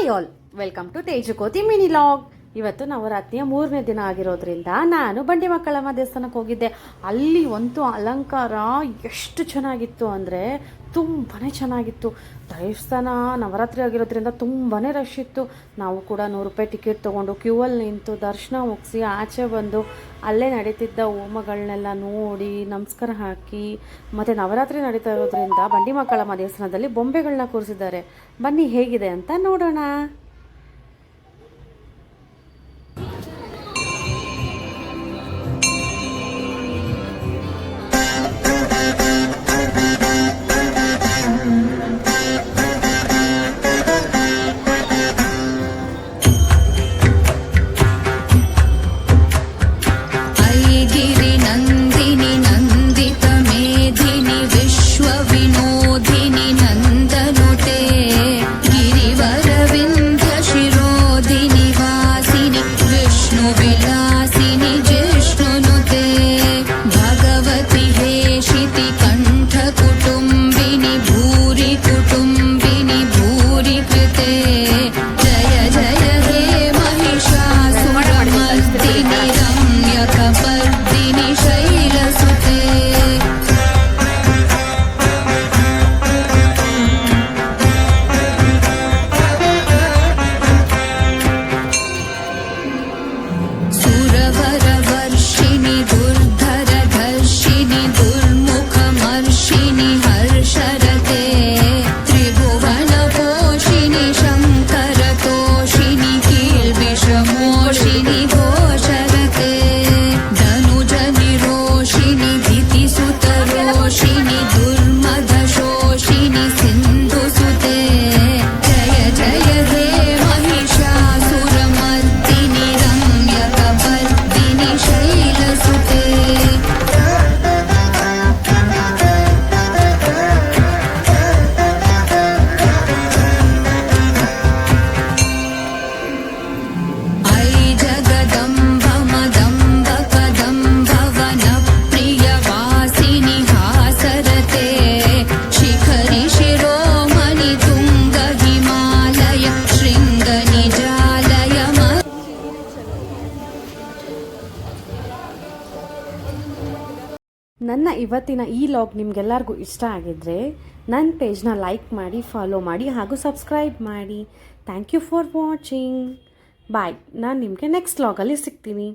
Hi all, welcome to Tejukothi mini vlog. ಇವತ್ತು ನವರಾತ್ರಿಯ 3ನೇ ದಿನ ಆಗಿರೋದ್ರಿಂದ ನಾನು ಬಂಡಿ ಮಕ್ಕಳಮ್ಮ ದೇವಸ್ಥಾನಕ್ಕೆ ಹೋಗಿದ್ದೆ. ಅಲ್ಲಿ ಒಂದು ಅಲಂಕಾರ ಎಷ್ಟು ಚೆನ್ನಾಗಿತ್ತು ಅಂದರೆ ತುಂಬಾ ಚೆನ್ನಾಗಿತ್ತು. ದೇವಸ್ಥಾನ ನವರಾತ್ರಿ ಆಗಿರೋದ್ರಿಂದ ತುಂಬಾ ರಶ್ ಇತ್ತು. ನಾವು ಕೂಡ 100 ರೂಪಾಯಿ ಟಿಕೆಟ್ ತೊಗೊಂಡು ಕ್ಯೂವಲ್ಲಿ ನಿಂತು ದರ್ಶನ ಮುಗಿಸಿ ಆಚೆ ಬಂದು ಅಲ್ಲೇ ನಡೀತಿದ್ದ ಹೋಮಗಳನ್ನೆಲ್ಲ ನೋಡಿ ನಮಸ್ಕಾರ ಹಾಕಿ, ಮತ್ತು ನವರಾತ್ರಿ ನಡೀತಾ ಇರೋದ್ರಿಂದ ಬಂಡಿ ಮಕ್ಕಳಮ್ಮ ದೇವಸ್ಥಾನದಲ್ಲಿ ಬೊಂಬೆಗಳನ್ನ ಕೂರಿಸಿದ್ದಾರೆ. ಬನ್ನಿ ಹೇಗಿದೆ ಅಂತ ನೋಡೋಣ. ನನ್ನ ಇವತ್ತಿನ ಈ ಲಾಗ್ ನಿಮಗೆಲ್ಲರಿಗೂ ಇಷ್ಟ ಆಗಿದ್ದರೆ ನನ್ನ ಪೇಜ್ನ ಲೈಕ್ ಮಾಡಿ, ಫಾಲೋ ಮಾಡಿ ಹಾಗೂ ಸಬ್ಸ್ಕ್ರೈಬ್ ಮಾಡಿ. Thank you for watching. Bye. ನಾನು ನಿಮಗೆ ನೆಕ್ಸ್ಟ್ ಲಾಗಲ್ಲಿ ಸಿಗ್ತೀನಿ.